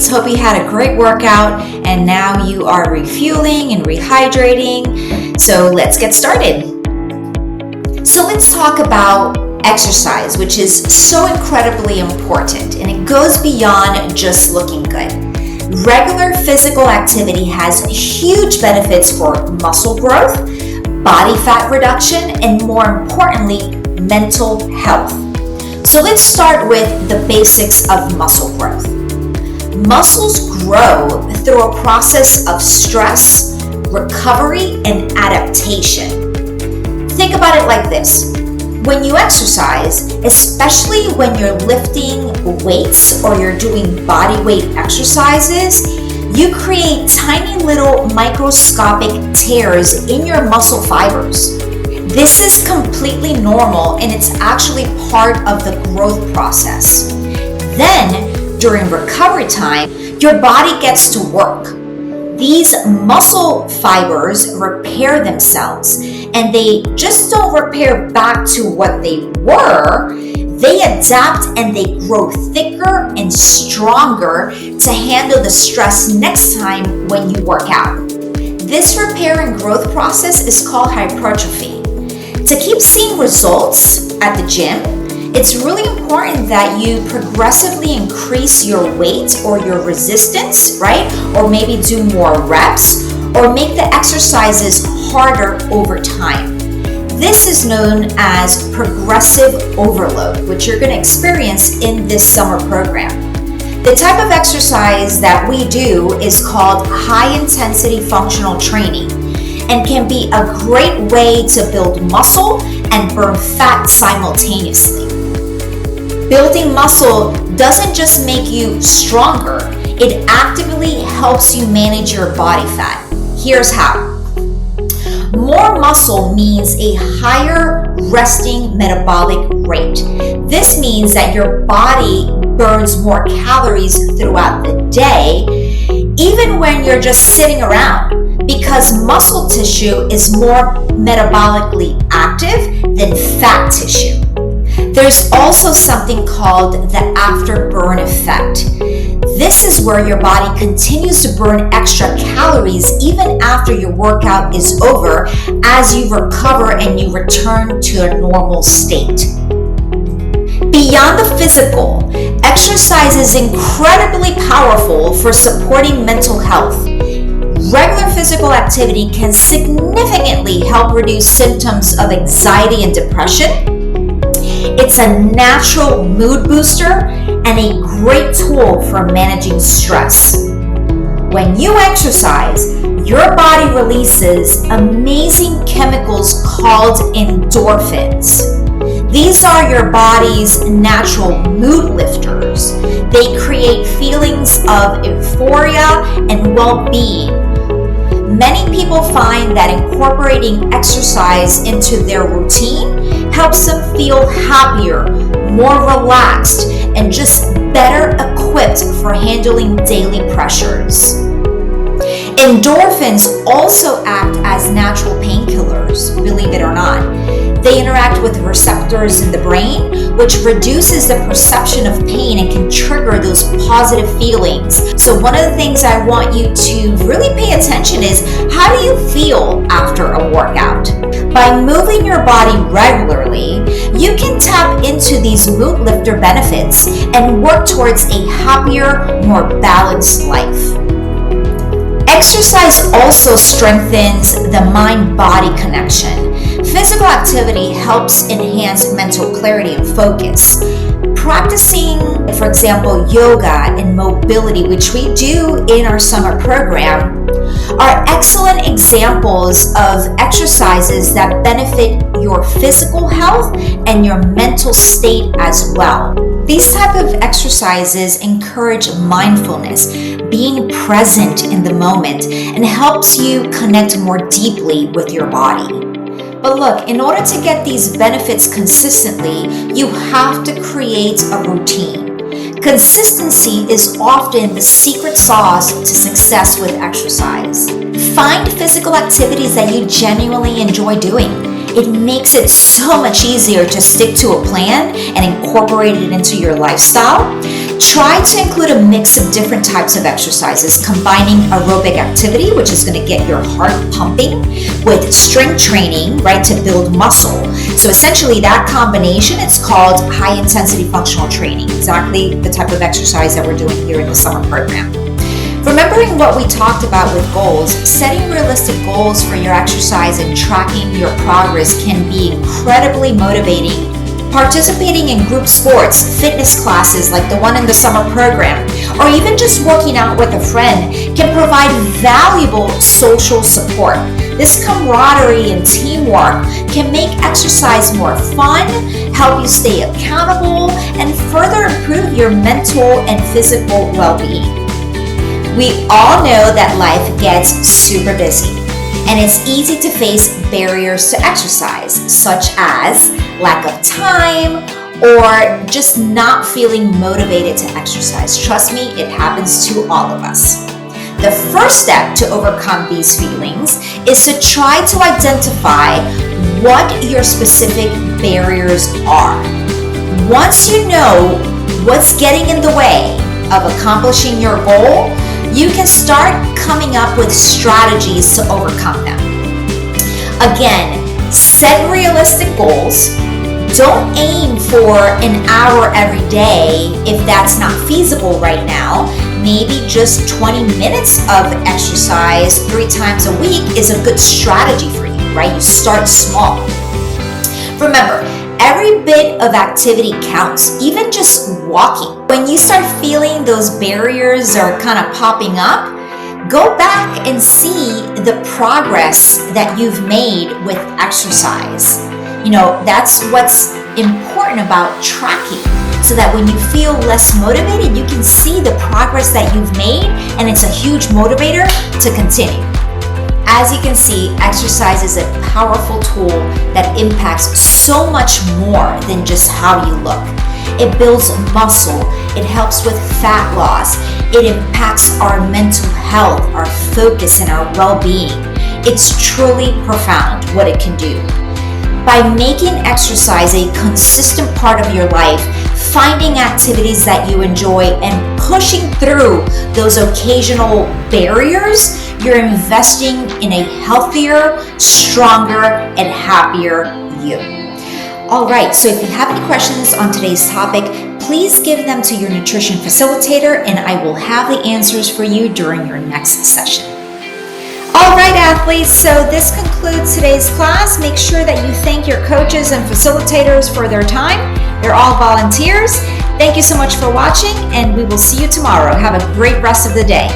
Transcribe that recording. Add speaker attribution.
Speaker 1: great. Hope you had a great workout and now you are refueling and rehydrating. So let's get started. So let's talk about exercise, which is so incredibly important, and it goes beyond just looking good. Regular physical activity has huge benefits for muscle growth, body fat reduction, and more importantly, mental health. So let's start with the basics of muscle growth. Muscles grow through a process of stress, recovery, and adaptation. Think about it like this. When you exercise, especially when you're lifting weights or you're doing body weight exercises, you create tiny little microscopic tears in your muscle fibers. This is completely normal and it's actually part of the growth process. Then, during recovery time, your body gets to work. These muscle fibers repair themselves, and they just don't repair back to what they were. They adapt and they grow thicker and stronger to handle the stress next time when you work out. This repair and growth process is called hypertrophy. To keep seeing results at the gym, it's really important that you progressively increase your weight or your resistance, right? Or maybe do more reps or make the exercises harder over time. This is known as progressive overload, which you're going to experience in this summer program. The type of exercise that we do is called high intensity functional training and can be a great way to build muscle and burn fat simultaneously. Building muscle doesn't just make you stronger, it actively helps you manage your body fat. Here's how. More muscle means a higher resting metabolic rate. This means that your body burns more calories throughout the day, even when you're just sitting around, because muscle tissue is more metabolically active than fat tissue. There's also something called the afterburn effect. This is where your body continues to burn extra calories even after your workout is over as you recover and you return to a normal state. Beyond the physical, exercise is incredibly powerful for supporting mental health. Regular physical activity can significantly help reduce symptoms of anxiety and depression. It's a natural mood booster and a great tool for managing stress. When you exercise, your body releases amazing chemicals called endorphins. These are your body's natural mood lifters. They create feelings of euphoria and well-being. Many people find that incorporating exercise into their routine helps them feel happier, more relaxed, and just better equipped for handling daily pressures. Endorphins also act as natural painkillers, believe it or not. They interact with receptors in the brain, which reduces the perception of pain and can trigger those positive feelings. So one of the things I want you to really pay attention is, how do you feel after a workout? By moving your body regularly, you can tap into these mood lifter benefits and work towards a happier, more balanced life. Exercise also strengthens the mind-body connection. Physical activity helps enhance mental clarity and focus. Practicing, for example, yoga and mobility, which we do in our summer program, are excellent examples of exercises that benefit your physical health and your mental state as well. These type of exercises encourage mindfulness, being present in the moment, and helps you connect more deeply with your body. But look, in order to get these benefits consistently, you have to create a routine. Consistency is often the secret sauce to success with exercise. Find physical activities that you genuinely enjoy doing. It makes it so much easier to stick to a plan and incorporate it into your lifestyle. Try to include a mix of different types of exercises, combining aerobic activity, which is going to get your heart pumping, with strength training, right, to build muscle. So essentially that combination, it's called high intensity functional training, exactly the type of exercise that we're doing here in the summer program. Remembering what we talked about with goals, setting realistic goals for your exercise and tracking your progress can be incredibly motivating. Participating in group sports, fitness classes like the one in the summer program, or even just working out with a friend can provide valuable social support. This camaraderie and teamwork can make exercise more fun, help you stay accountable, and further improve your mental and physical well-being. We all know that life gets super busy, and it's easy to face barriers to exercise, such as lack of time or just not feeling motivated to exercise. Trust me, it happens to all of us. The first step to overcome these feelings is to try to identify what your specific barriers are. Once you know what's getting in the way of accomplishing your goal, you can start coming up with strategies to overcome them. Again, set realistic goals. Don't aim for an hour every day if that's not feasible right now. Maybe just 20 minutes of exercise 3 times a week is a good strategy for you, right? You start small. Remember, every bit of activity counts, even just walking. When you start feeling those barriers are kind of popping up, go back and see the progress that you've made with exercise. That's what's important about tracking, so that when you feel less motivated, you can see the progress that you've made, and it's a huge motivator to continue. As you can see, exercise is a powerful tool that impacts so much more than just how you look. It builds muscle, it helps with fat loss, it impacts our mental health, our focus, and our well-being. It's truly profound what it can do. By making exercise a consistent part of your life, finding activities that you enjoy, and pushing through those occasional barriers, you're investing in a healthier, stronger, and happier you. All right, so if you have any questions on today's topic, please give them to your nutrition facilitator, and I will have the answers for you during your next session. All right, athletes, so this concludes today's class. Make sure that you thank your coaches and facilitators for their time. They're all volunteers. Thank you so much for watching, and we will see you tomorrow. Have a great rest of the day.